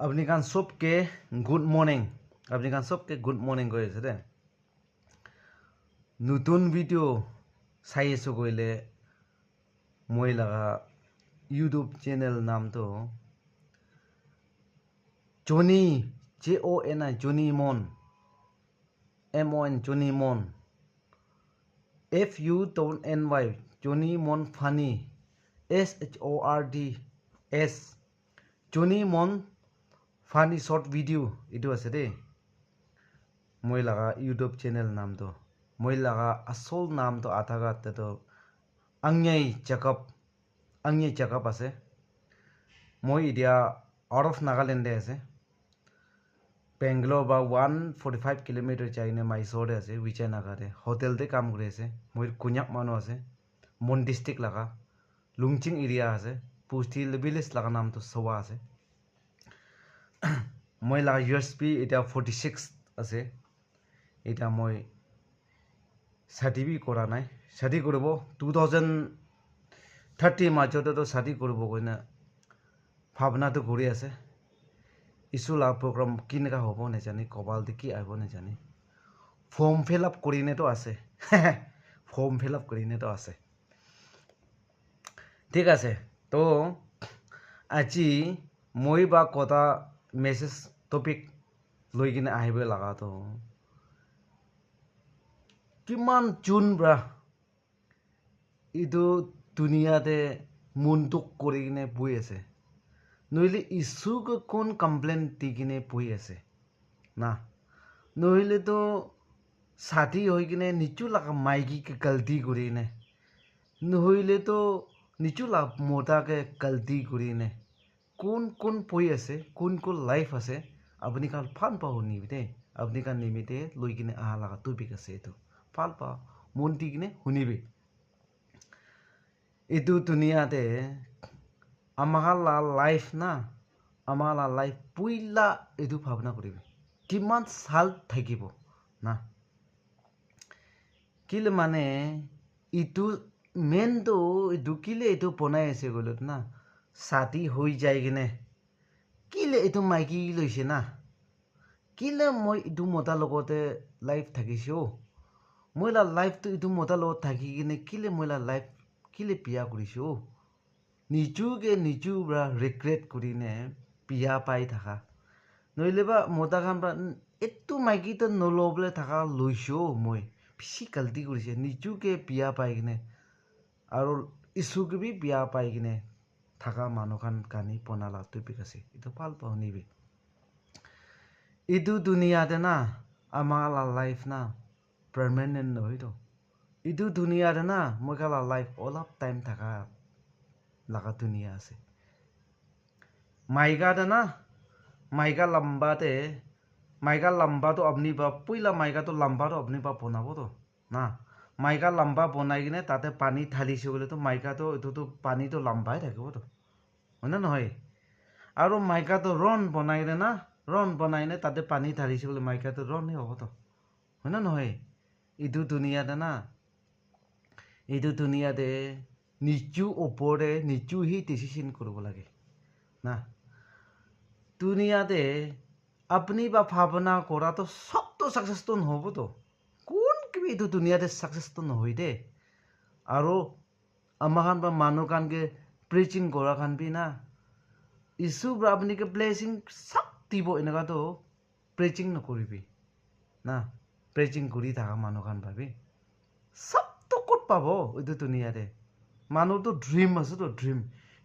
আপনি কান সবকে গুড মর্নিং আপনি কান সবকে গুড মর্নিং কৈ আছে দে নতুন ভিডিও চাই আছো কইলে মই লাগা ইউটিউব চ্যানেল নামটো জনি JONI জনি মন MON জনি মন FUNNY জনি মন ফানি SHORTS জনি মন ফানি শর্ট ভিডিও এইটো আছে দেই মই লাগা ইউটিউব চ্যানেল নামটো মই লাগা আসল নামটো আধাগাতে আংয়াই চেকআপ আছে মই এতিয়া আউট অফ নাগালেণ্ডে আছে বেংগলোৰ বা 145 কিলোমিটাৰ যাইনে মাইসোৰে আছে বিজয়নগৰে হোটেলতে কাম কৰি আছে মই কুন্যাক মানুহ আছে মন ডিস্ট্ৰিক্ট লাগা লুংচিং এৰিয়া আছে পুষ্টি ভিলেজ লাগা নামটো সৱা আছে মই লাগা USP এতিয়া 46 আছে এটা মই সার্টিফিকেট করা নাই সার্টি করব 2030 মাজতে তো সার্টি করব কইনা ভাবনা তো ঘুরি আছে ইসু লাভ প্রোগ্রাম কিনেকা হব নেজানি কবাল দি কি আইব নেজানি ফর্ম ফিল আপ করিনে তো আছে ফর্ম ফিল আপ করিনে তো আছে ঠিক আছে তো আজি মই বা কথা মেসেজ টপিক লৈ কিনে আহিব লাগা তো কিমান জুন ব্ৰা ইটো দুনিয়াতে মুনটুক কৰি কিনে বহি আছে নহ'লে ইছুক কোন কমপ্লেইন দি কিনে বহি আছে না নহ'লেতো ছাতি হৈ কিনে নিচু লাগা মাইকীকে গলতি কৰি কিনে নহ'লেতো নিচু লাগ মোটাকে গলতি কৰি কিনে কোন কোন বহি আছে কোন কোন লাইফ আছে আপুনি কাল ফান পাব নিবি দেই আপুনি কাল নিমিতে লৈ কিনে আহা লাগা টপিক আছে এইটো ভাল পা মন দি কিনে শুনিবি এইটো দুনিয়াতে আমাৰ লাইফ না আমাৰ লাইফ পইলা এইটো ভাৱনা কৰিবি কিমান চাল থাকিব না কিলে মানে ইটো মেইনটো এইটো কিলে এইটো বনাই আছে গ'লত না ছাতি হৈ যায় কিনে কিলে এইটো মাইকী লৈছে না কিলে মই এইটো মতাৰ লগতে লাইফ থাকিছোঁ মই লাইফটো এইটো মতাৰ লগত থাকি কিনে কিলে মই লাইফ কিলে বিয়া কৰিছোঁ নিজুকে নিজু বা ৰিগ্ৰেট কৰিনে বিয়া পাই থাকা নহ'লে বা মতাখান বা এইটো মাইকীটো নল'বলৈ থাকা লৈছোঁ মই বেছি গলতি কৰিছে নিজুকে বিয়া পাই কিনে আৰু ইছুকে বি বিয়া পাই কিনে থাকা মানুহখান কানি বনালা টপিক আছে এইটো ভাল পাওঁ নিবি এইটো দুনিয়াতে না আমাৰ লাইফ না পাৰ্মানেণ্ট নহয়তো এইটো দুনিয়াতে না মই কালা লাইফ অলপ টাইম থাকা লাগা দুনিয়া আছে মাইকাতে না মাইকা লম্বাটো আপনি বা পইলা মাইকাটো লম্বাটো আপনি বা বনাবতো না মাইকা লম্বা বনাই কিনে তাতে পানী ঢালিছে বোলেতো মাইকাটো এইটোতো পানীটো লম্বাই থাকিবতো হয়নে নহয় আৰু মাইকাটো ৰণ বনাই কিনে না ৰণ বনাই কিনে তাতে পানী ঢালিছে বোলে মাইকাটো ৰণেই হ'বতো হয়নে নহয় এইটো দুনিয়াতে না এইটো দুনিয়াতে নিচু ওপৰে নিচু হি ডিচিশন কৰিব লাগে না দুনিয়াতে আপনি বা ভাৱনা কৰাটো সবটো সাকসেসটো নহ'বতো কোন কিবি এইটো দুনিয়াতে সাকসেসটো নহয় দে আৰু আমাখান বা মানুহখানকে প্ৰিচিং কৰা খান বি না ইছু বা আপুনিকে ব্লেছিং সব দিব এনেকুৱাতো প্ৰিচিং নকৰিবি না প্ৰিচিং কৰি থাকা মানুহখান ভাবি সবটো ক'ত পাব এইটো দুনিয়াতে মানুহটো ড্ৰিম আছেতো ড্ৰিম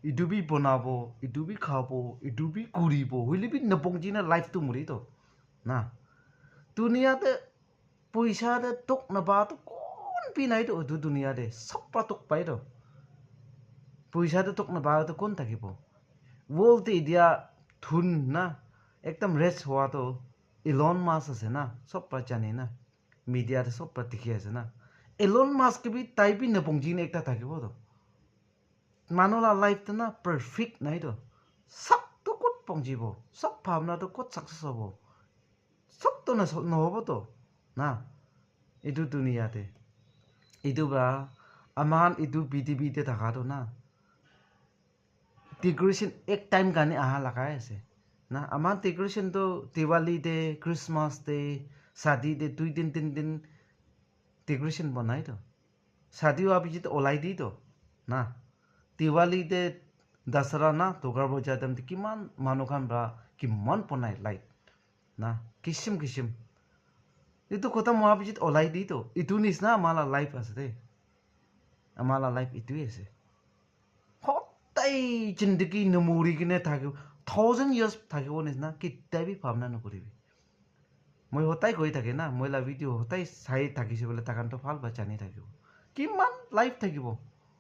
ইটো বি বনাব ইটো বি খাব ইটো বি কৰিব হইলে বি নপংজিনা লাইফটো মৰিতো না দুনিয়াতে পইচাতে তোক নাপাতো কোন বি নাইতো এইটো দুনিয়াতে সব তোক পাইতো পইচাতে তোক নাপাতো কোন থাকিব বলতে এতিয়া ধুন না একদম ৰেচ হোৱাটো ইলন মাছ আছে না সব জানে না মিডিয়াতে সব দেখি আছে না ইলন মাছকে বি তাই বি নপংজিনে একটা থাকিবতো মানুহৰ লাইফটো না পাৰফেক্ট নাইতো সবটো ক'ত পঞ্জিব সব ভাৱনাটো ক'ত সাকসেস হ'ব সবটো নহ'বতো না এইটো দুনিয়াতে এইটো বা আমাৰ এইটো পৃথিৱীতে থাকাটো না ডিগ্ৰেশ্যন এক টাইম কাৰণে আহা লাগাই আছে না আমাৰ ডেকৰেশ্যনটো দিৱালী ডে ক্ৰিছমাছ ডে শাদি ডে 2 दिन 3 दिन ডেকৰেশ্যন বনাইতো শাদি হোৱাৰ পিছত ওলাই দিতো না দিৱালী ডে দಸರಾ না দুৰ্গা পূজা টাইমত কিমান মানুহখন বা কিমান বনাই লাইট না কিছিম কিছিম এইটো খতম হোৱাৰ পিছত ওলাই দিতো এইটো নিচিনা আমাৰ লাইফ আছে দেই আমাৰ লাইফ এইটোৱে আছে সদায় জিন্দগী নমৰি কিনে থাকিব 1000 years থাকিব নিচিনা কেতিয়াবি ভাৱনা নকৰিবি মই সদায় কৈ থাকে না মই ভিডিঅ' সদায় চাই থাকিছোঁ বোলে তাকানটো ভাল বা জানি থাকিব কিমান লাইফ থাকিব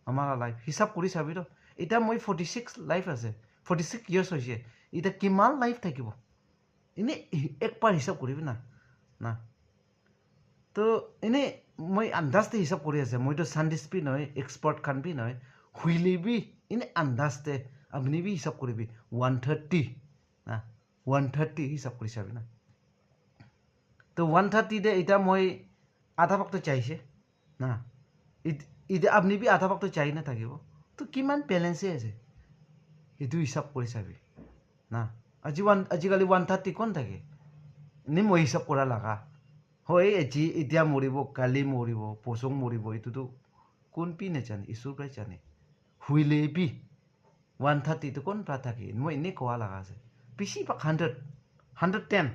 আমাৰ লাইফ হিচাপ কৰি চাবি ৰ এতিয়া মই 46 লাইফ আছে 46 years হৈছে এতিয়া কিমান লাইফ থাকিব এনে একবাৰ হিচাপ কৰিবি না না তো এনে মই আন্দাজতে হিচাপ কৰি আছে মইতো চাইণ্টিষ্ট নহয় এক্সপাৰ্ট খান বি নহয় হুইলিবি এনে আন্দাজতে আপুনি বি হিচাপ কৰিবি 130 না 130 হিচাপ কৰি চাবি না তো 130 দে এতিয়া মই আধা ভাগটো চাইছে না এতিয়া আপুনি বি আধা ভাগটো চাই না থাকিব তো কিমান বেলেঞ্চে আছে সেইটো হিচাপ কৰি চাবি না আজিকালি 130 কোন থাকে এনে মই হিচাপ কৰা লগা হয় এতিয়া মৰিব কালি মৰিব পচং মৰিব এইটোতো কোন পি নাজানে ঈশ্বৰ প্ৰায় জানে হুইলেবি 130 তো কোন পৰা থাকে মই এনেই কোৱা লগা আছে বেছিভাগ 110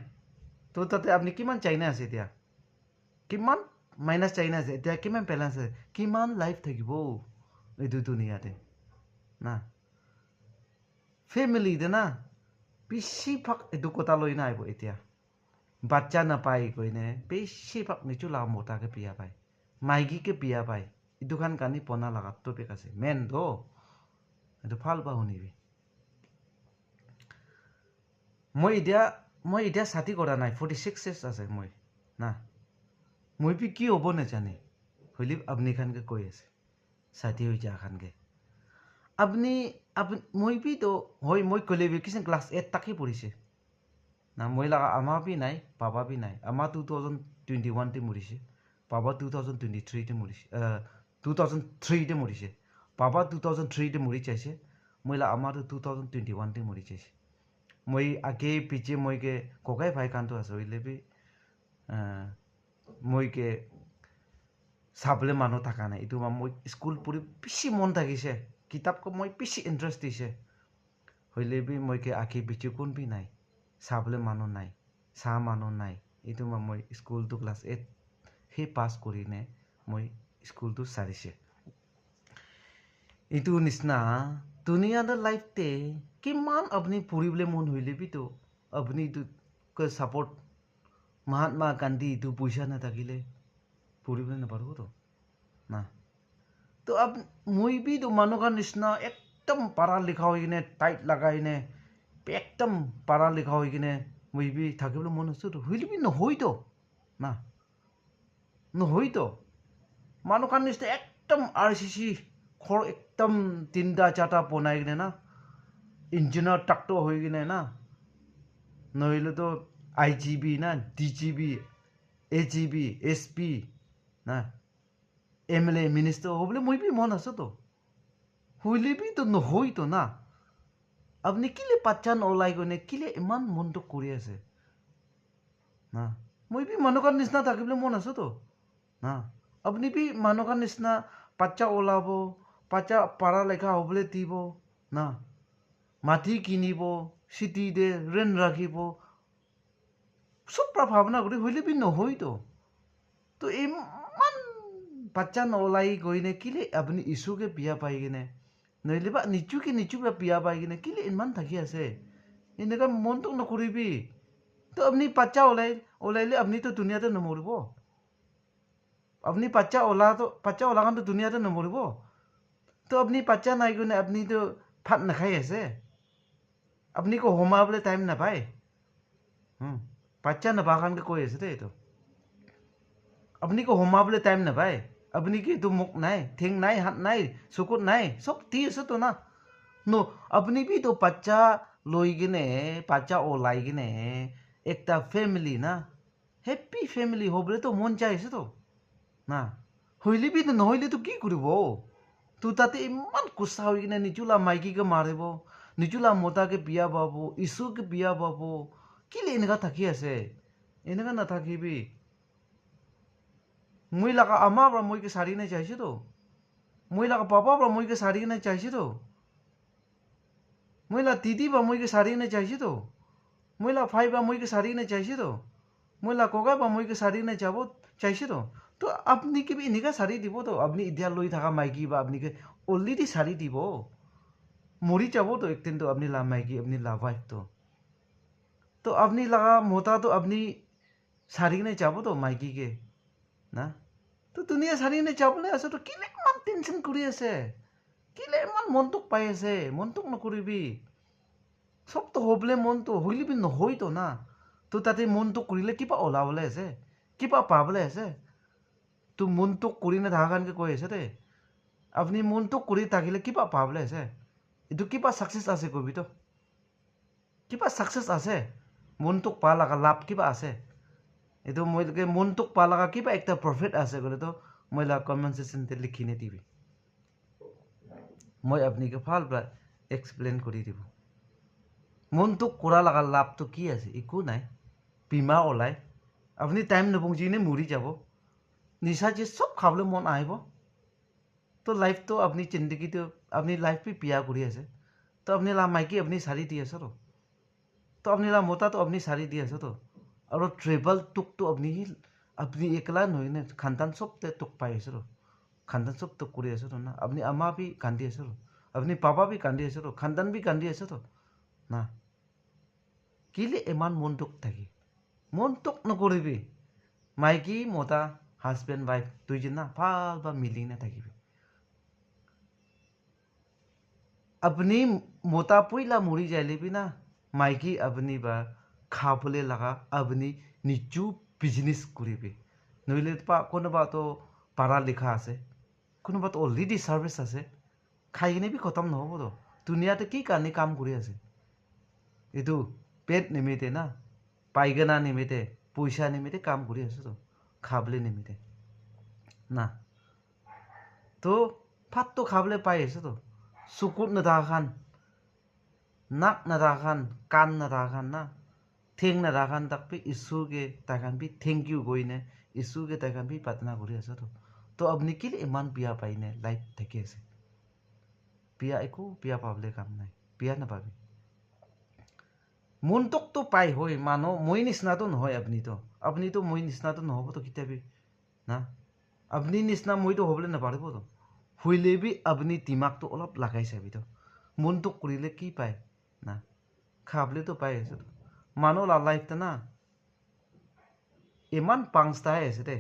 তো তাতে আপুনি কিমান চাইনা আছে এতিয়া কিমান মাইনাছ চাইনা আছে এতিয়া কিমান বেলেঞ্চ আছে কিমান লাইফ থাকিব এইটো দুনিয়াতে না ফেমিলিতে না বেছিভাগ এইটো কথা লৈ না আহিব এতিয়া বাচ্চা নাপায় কৈনে বেছিভাগ নিচু লাভ মতাকে বিয়া পায় মাইকীকে বিয়া পায় এইটো খান কানি পনা লগাত টপিক আছে মেন তো এইটো ভাল পা শুনিবি মই এতিয়া ছাতি কৰা নাই 46 years আছে মই না মই বি কি হ'ব নাজানে হলি আপুনি খানকে কৈ আছে ছাতি হৈ যা খানকে আপুনি মই বি তো হয় মই কোৱালিফিকেশ্যন ক্লাছ 8 তাকে পঢ়িছে না মই লগা আমাৰ বি নাই বাবা বি নাই আমাৰ 2021 তে মৰিছে বাবা 2023 তে মৰিছে 2003 তে মৰিছে বাবা 2003 তে মৰি যাইছে মই আমাৰ 2021 তে মৰি যাইছে মই আগে পিছে মইকে ককাই ভাই কানটো আছে হইলে বি মইকে চাবলে মানুহ থাকা নাই এইটো মই স্কুল পঢ়ি বেছি মন থাকিছে কিতাপক মই বেছি ইণ্টাৰেষ্ট দিছে হইলে বি মইকে আগে পিছে কোন বি নাই চাবলে মানুহ নাই চাহ মানুহ নাই এইটো মই স্কুলটো ক্লাছ 8 সেই পাছ কৰিনে মই স্কুলটো সাৰিছে এইটো নিচিনা দুনিয়াৰ লাইফতে কিমান আপুনি পঢ়িবলৈ মন হইলে বিতো আপুনি এইটো ছাপৰ্ট মহাত্মা গান্ধী এইটো পইচা নাথাকিলে পঢ়িবলৈ নাপাৰিব তো না তো মই বি তো মানুহৰ নিচিনা একদম পাৰা লিখা হৈ কিনে টাইট লগাই কিনে একদম পাৰা লিখা হৈ কিনে মই বি থাকিবলৈ মন আছো তো হইলে বি নহয়তো না নহয়তো মানুহৰ নিচিনা একদম RCC ঘৰ একদম 3টা 4টা বনাই কিনে না ইঞ্জিনিয়াৰ টাকটো হৈ কিনে না নহ'লে তো IGB না DGB AGB SP না MLA মিনিষ্টাৰ হ'বলৈ মই বি মন আছো তো হইলে বি তো নহয়তো না আপুনি কিলে পাচ্ছান ওলাই গনে কিলে ইমান মনটো কৰি আছে না মই বি মানুহৰ নিচিনা থাকিবলৈ মন আছো তো না আপুনি বি মানুহৰ নিচিনা পাচ্চা ওলাব পাচ্চা পাৰা লেখা হ'বলৈ দিব না মাটি কিনিব চিটি দে ৰেণ্ট ৰাখিব চব পৰা ভাৱনা কৰি হইলে বি নহয়তো তো ইমান বাচ্চা নলাই গৈনে কিলে আপুনি ইছুকে বিয়া পাই কিনে নহ'লে বা নিচুকে বিয়া পাই কিনে কিলে ইমান থাকি আছে এনেকুৱা মনটো নকৰিবি তো আপুনি বাচ্চা ওলাইলে আপুনিতো দুনিয়াতে নমৰিব আপুনি বাচ্চা ওলাকানতো দুনিয়াতে নমৰিব তো আপুনি বাচ্চা নাই কিনে আপুনিতো ভাত নাখাই আছে আপুনি কো সোমাবলৈ টাইম নাপায় বাচ্চা নাপাকানকে কৈ আছে দেই এইটো আপুনি কো সোমাবলৈ টাইম নাপায় আপুনি কি এইটো মুখ নাই ঠেং নাই হাত নাই চকুত নাই চব ঠিক আছে তো না আপুনি বি তো বাচ্চা লৈ কিনে বাচ্চা ওলাই কিনে একটা ফেমিলি না হেপ্পি ফেমিলি হ'বলৈ তো মন যায় আছে তো না হইলে বি নহ'লে তো কি কৰিব তো তাতে ইমান কুচা হৈ কিনে নিচুলা মাইকীকে মাৰিব নিজুলা মোটাকে বিয়া পাব ইছুকে বিয়া পাব কিলে এনেকা থাকি আছে এনেকা নাথাকিবি মই লাগা আমা পৰা মই কি সাৰি নাই চাইছো তো মই লাগা পাপা পৰা মই কি সাৰি নাই চাইছো তো মই লাগা দিদি বা মই কি সাৰি নাই চাইছো তো মই লাগা ভাই বা মই কি সাৰি নাই চাইছো তো মই লাগা ককা বা মই কি সাৰি নাই যাব চাইছো তো তো আপনি কি এনেকা সাৰি দিব তো আপনি ইতিয়া লৈ থাকা মাইকি বা আপনি কি অলরেডি সারি দিব মরি যাবো তো একদিন তো আপনি লা মাইকি আপনি লা वाइफ तो আপনি লাগা মোটা তো আপনি সারি নাই যাব তো মাইকি কে না তো দুনিয়া সারি নাই যাবলে আছে তো কিলে ইমান টেনশন কৰি আছে কিলে ইমান মনটোক পাই আছে মনটোক নকৰিবি সবতো হবলে মনটো হইলিবি নহয় তো না তো তাতে মনটো কৰিলে কিবা ওলাবলে আছে কিবা পাবলে আছে তো মনটোক কৰি নাথাকা কাৰণকে কৈ আছে দে আপনি মনটোক কৰি থাকিলে কিবা পাবলে আছে এইটো কিবা সাকসেস আছে কবি তো কিবা সাকসেস আছে মনটোক পা লাগা লাভ কিবা আছে এইটো মই মনটোক পা লাগা কিবা একটা প্রফিট আছে গলে তো মই লা কমেন্ট সেকশনতে লিখি নে দিবি মই আপনিকে ভাল প্রা এক্সপ্লেন কৰি দিব মনটোক কৰা লাগা লাভটো কি আছে একো নাই বিমা ওলাই আপনি টাইম নবংজিনে মৰি যাব নিশা যে সব খাবলে মন আহিব তো লাইফ তো আপনি জিंदगी तो अपनी लाइफ भी पिया करी আছে तो अपनी ला माइकी अपनी सारी दी আছে तो अपनी ला मोटा तो अपनी सारी दी আছে तो और ट्रेवल तुक तो अपनी एकला নহয় ने खानदान सब ते तुक पाइ আছে खानदान सब तुक करी আছে ना अपनी अम्मा भी कांदी আছে अपनी पापा भी कांदी আছে खानदान भी कांदी আছে ना किले इमान मन तुक থাকি मन तुक नकरिबि माइकी मोटा हाजबेंड वाइफ दुइजना ভাল বা মিলিনে থাকিবি अपनी मोटा पुइला मुरी जाइले भी ना माइकी अपनी बा खाबले लगा अपनी निजु बिजनेस करिबे नइले पा कोनबा तो पढ़ा लिखा আছে कोनबा तो অলরেডি সার্ভিস আছে খাইনে भी खत्म न होबो तो दुनियाते की काने काम करि আছে एतु पेट निमिते ना पाइगना निमिते पैसा निमिते काम करि আছে तो खाबले निमिते ना तो भात तो खाबले पाइ আছে तो सुकुट नदाखान नाक नदाखान कान नदाखान ना थेंग नदाखान तक भी ईश्वर के ताखान भी थैंक यू गोइने ईश्वर के ताखान भी प्रार्थना करी আছে तो अपनी किले इमान बिया पाइने लाइफ थके আছে बिया एको बिया पाबले काम নাই बिया ना पाबी मन तक तो पाइ होय मानो মই নিচিনা তো নহয় আপনি তো মই নিচিনা তো নহব তো কিতাবি না আপনি নিচিনা মই তো হবলে না পারবো তো हुईले भी अपनी दिमाग तो अलग लगाई चाबी तो मन तो करिले की पाए ना खाबले तो पाए तो मानो ला लाइफ तो ना इमान पांचटा है दे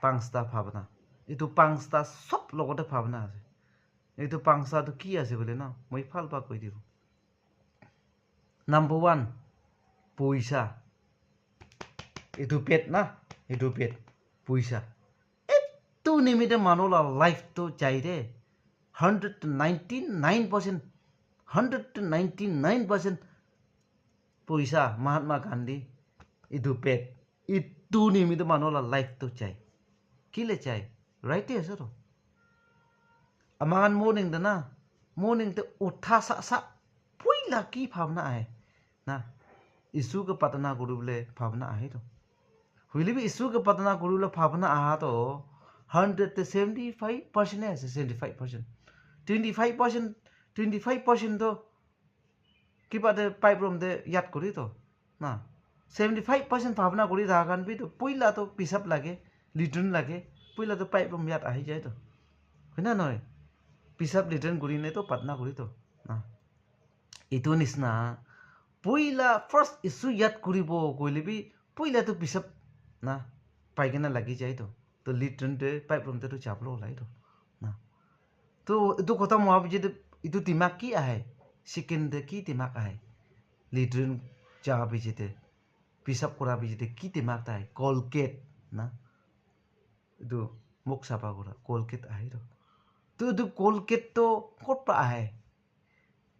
पांचटा भावना इतो पांचटा सब लगते भावना আছে इतो पांचटा तो की আছে बोले ना मैं फाल पा कई দিব नंबर 1 पैसा इतो पेट ना इतो पेट पैसा तो निमित्त मानोला लाइफ तो चाहिए 199% पैसा महात्मा गांधी इदु पेट इतु निमित्त मानोला लाइफ तो चाहिए किले चाहिए राइट है सर अमान मॉर्निंग ते उठा सा पहिला की भावना है ना ईशु के प्रार्थना करूबले भावना है तो हुईले भी ईशु के प्रार्थना करूबले भावना आहा तो 175% আছে 75% 25% তো কিবাতে পাইপ্রম দে ইয়াদ করি তো না 75% ভাবনা করি থাকান বি তো পইলা তো পিসাব লাগে লিট্রিন লাগে পইলা তো পাইপ্রম ইয়াদ আহি যায় তো হয় না নয় পিসাব লিট্রিন করি নে তো পাতনা করি তো না এটো নিচিনা পইলা ফার্স্ট ইস্যু ইয়াদ করিব কইলে বি পইলা তো পিসাব না পাইখানা লাগি যায় तो लिट्रन ते पाइप तो चापलो लाई तो ना तो खत्म हुआ भी इतो दिमाग की आहे सेकेंड की दिमाग आहे लिट्रन चाह भी जेते पिसाब करा भी जेते की दिमाग आहे कोलगेट ना इतो मुख साफा करा कोलगेट आहे तो कोलगेट तो कत पा आहे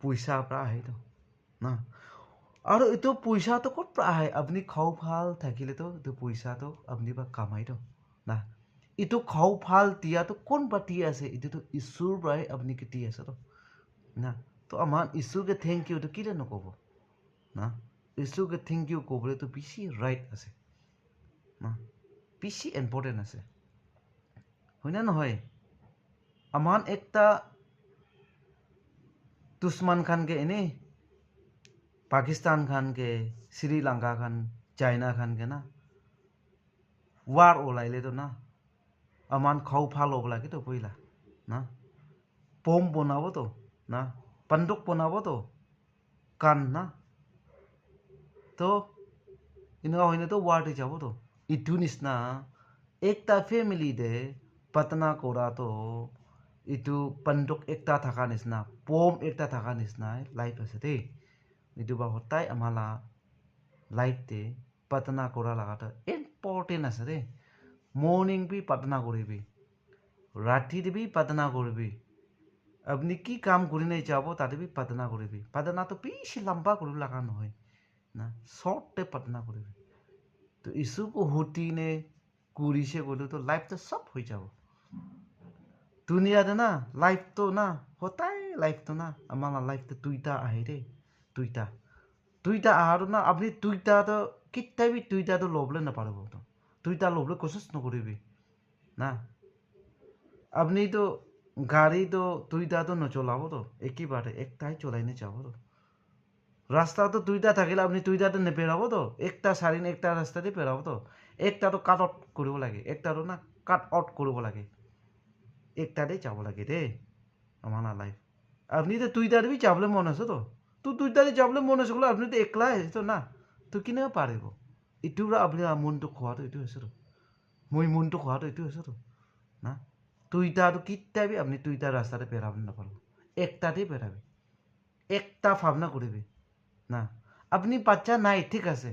पैसा पा आहे तो ना और इतो पैसा तो कत पा आहे अपनी खाओ फाल থাকিলে तो पैसा तो अपनी बा कमाई तो ना इतो खाओ फाल दिया तो कौन बाती ऐसे इतो तो ईश्वर भाई अपनी किती ऐसे तो ना তো আমাৰ ইছুকে থেংক ইউ তো কিলে নক'ব না ইছুকে থেংক ইউ ক'বলৈতো বেছি ৰাইট আছে না বেছি ইম্পৰ্টেণ্ট আছে হয় না নহয় আমাৰ একটা দুশ্মন খানকে এনেই পাকিস্তান খানকে শ্ৰীলংকা খান চাইনা খানকে না ৱাৰ ওলাইলেতো না আমাৰ খাও ভাল হ'ব লাগেতো পইলা না বম বনাবতো না বন্দুক বনাবতো কান না তো এনেকুৱা হয়নেতো ৱাৰতে যাবতো ইটো নিচিনা একটা ফেমিলি দে পাটনা কৰাটো ইটো বন্দুক একটা থকা নিচিনা বম একটা থকা নিচিনাই লাইফ আছে দেই ইটো বা সদায় আমাৰ লাইফতে পাটনা কৰা লগাটো ইম্পৰ্টেণ্ট আছে দেই মৰ্নিং বি পাটনা কৰিবি ৰাতি দিবি পাটনা কৰিবি আপনি কি কাম কৰি নাই যাব তাতে বি পাটনা কৰিবি পাটনাটো বেছি লম্বা কৰিব লগা নহয় না শৰ্টতে পাটনা কৰিবি তো ইছুকো হুটিনে কৰিছে গ'লেতো লাইফটো চব হৈ যাব দুনিয়াতে না লাইফটো না সদায় লাইফটো না আমাৰ লাইফটো দুইটা আহে দেই দুইটা আহাৰো না আপুনি দুইটাটো কেতিয়াবি দুইটাটো ল'বলৈ নাপাৰিব দুইটা ল'বলৈ কোচিছ নকৰিবি না আপনিতো গাড়ীটো দুইটাটো নচলাবতো একেবাৰে একটাই চলাই যাবতো ৰাস্তাটো দুইটা থাকিলে আপুনি দুইটাটো নেপেৰাবতো একটা চাৰিন একটা ৰাস্তাতে পেৰাবতো একটাটো কাট আউট কৰিব লাগে একটাটো না কাট আউট কৰিব লাগে একটাতে যাব লাগে দেই আমাৰ লাইফ আপনিতো দুইটাতে বি যাবলৈ মন আছে তো দুইটাতে যাবলৈ মন আছে বোলে আপনিতো একলাই আছে না তো কেনেকৈ পাৰিব ইটোৰ আপুনি মনটো খোৱাটো এইটো আছে মই মনটো খোৱাটো এইটো আছে না দুইটাটো কেতিয়াবি আপনি দুইটা ৰাস্তাতে পেৰাব নাপাৰিব একটাতেই পেৰাবি একটা ভাৱনা কৰিবি না আপনি বাচ্চা নাই ঠিক আছে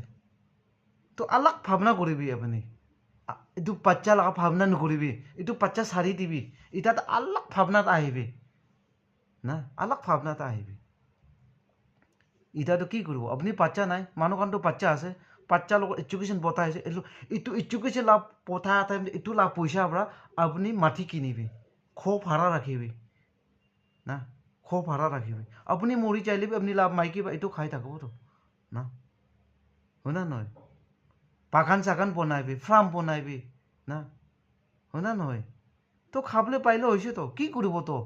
তো আলাগ ভাৱনা কৰিবি আপুনি এইটো বাচ্চা লগা ভাৱনা নকৰিবি এইটো বাচ্চা চাৰি দিবি এতিয়াতো আলাগ ভাৱনাত আহিবি না আলাগ ভাৱনাত আহিবি এতিয়াতো কি কৰিব আপুনি বাচ্চা নাই মানুহখনতো বাচ্চা আছে বাচ্চাৰ লগত এডুকেশ্যন পঠাই আছে এইটো এডুকেশ্যন লাভ পঠা টাইম এইটো লাভ পইচাৰ পৰা আপুনি মাটি কিনিবি খো ভাড়া ৰাখিবি না খো ভাড়া ৰাখিবি আপুনি মৰি চাইলেবি আপুনি লাভ মাইকী এইটো খাই থাকিবতো না হয় না নহয় বাগান চাগান বনাইবি ফাৰ্ম বনাইবি না হয় না নহয় তো খাবলৈ পাৰিলে হৈছেতো কি কৰিবতো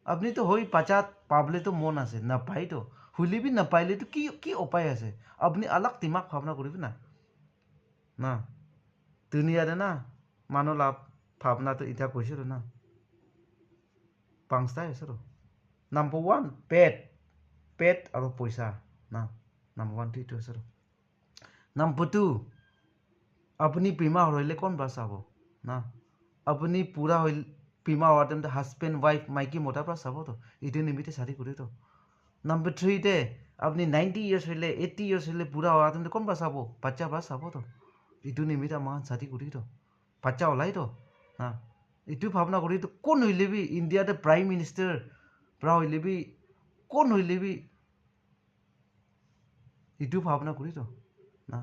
আপনিতো হৈ বাচ্চাত পাবলেতো মন আছে নাপায়তো হুলিবি নাপাইলেতো কি উপায় আছে আপনি আলাগ দিমাগ ভাৱনা কৰিবি না দুনিয়াতে না মানুহ লাভ ভাৱনাটো এতিয়া কৈছিলোঁ না পাঁচটাই আছেতো নাম্বাৰ 1 পেট আৰু পইচা না নাম্বাৰ 1 এইটো আছে নাম্বাৰ 2 আপুনি বীমা হৰিলে কোন বা চাব না আপুনি পুৰা বীমা হোৱাৰ টাইমতে হাজবেণ্ড ৱাইফ মাইকী মতাৰ পৰা চাবতো এইটো নিমিত্তে চাৰি কৰিতো নাম্বাৰ 3 আপনি 90 ইয়াৰ্ছ হইলে 80 ইয়াৰ্ছ হইলে বুঢ়া হোৱা টাইমতে কোন পৰা চাব বাচ্চাৰ পৰা চাবতো এইটো নিমিত্তে আমাৰ চাৰি কৰিতো বাচ্চা ওলাইতো না এইটো ভাৱনা কৰিতো কোন হইলেবি ইণ্ডিয়াতে প্ৰাইম মিনিষ্টাৰ পৰা হইলেবি কোন হইলেবি এইটো ভাৱনা কৰিতো না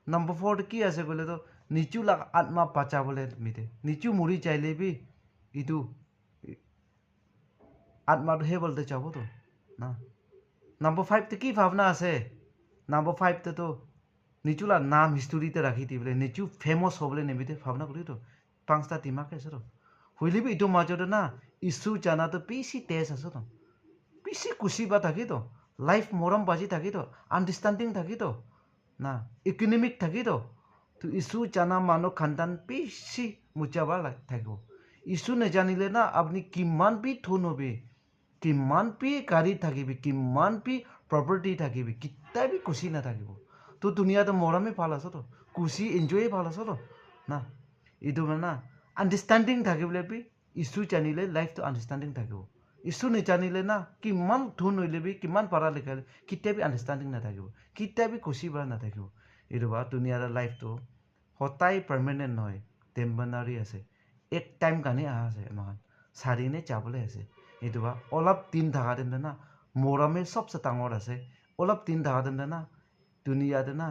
নাম্বাৰ 4 কি আছে ক'লেতো নিচু লাগ আত্মা বাঁচাবলৈ মিতে নিচু মৰি চাইলেবি এইটো আত্মাটো সেই বলতে যাবতো না নাম্বাৰ 5 কি ভাৱনা আছে নাম্বাৰ 5 তো নিচুলা নাম হিষ্টৰীতে ৰাখি দি বোলে নিচু ফেমাছ হ'বলৈ নিমিতে ভাৱনা কৰিতো 5টা দিমাকে আছে হইলেবি এইটো মাজতে না ইছ্যু জানাতো বেছি তেজ আছে বেছি কুচিবা থাকিতো লাইফ মৰম বাজি থাকিতো আণ্ডাৰষ্টেণ্ডিং থাকিতো না ইকনমিক থাকিতো তো ইছ্যু জানা মানুহ খানদান বেছি মুচাবা থাকিব ইছ্যু নাজানিলে না আপুনি কিমান বি ধন হবি কিমান বি গাড়ী থাকিবি কিমান বি প্ৰপাৰ্টি থাকিবি কেতিয়াবি খুচি নাথাকিব তো দুনিয়াতে মৰমেই ভাল আছেতো খুচি এনজয়ে ভাল আছেতো না এইটো মানে না আণ্ডাৰষ্টেণ্ডিং থাকিবলৈ বি ইছ্যু জানিলে লাইফটো আণ্ডাৰষ্টেণ্ডিং থাকিব ইছ্যু নাজানিলে না কিমান ধন হইলেবি কিমান পঢ়া লিখালে কেতিয়াবি আণ্ডাৰষ্টেণ্ডিং নাথাকিব কেতিয়াবি খুচি বা নাথাকিব এইটো বা দুনিয়াৰ লাইফটো সদায় পাৰ্মানেণ্ট নহয় টেম্পৰাৰী আছে এক টাইম কাৰণে অহা আছে আমাৰ চাৰিনে যাবলৈ আছে এইটো বা অলপ দিন থকা তেন্তে না মৰমে চবচে ডাঙৰ আছে অলপ দিন থকা তেন্তে না দুনিয়াতে না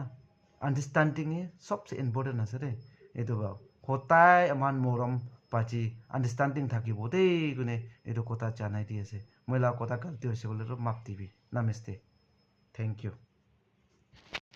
আণ্ডাৰষ্টেণ্ডিঙে চবচে ইম্পৰ্টেণ্ট আছে দেই এইটো বা সদায় আমাৰ মৰম পাতি আণ্ডাৰষ্টেণ্ডিং থাকিব দেই কোনে এইটো কথা জানাই দি আছে মই কথা গাল্টি হৈছে বোলে মাপ দিবি নামেষ্টে থেংক ইউ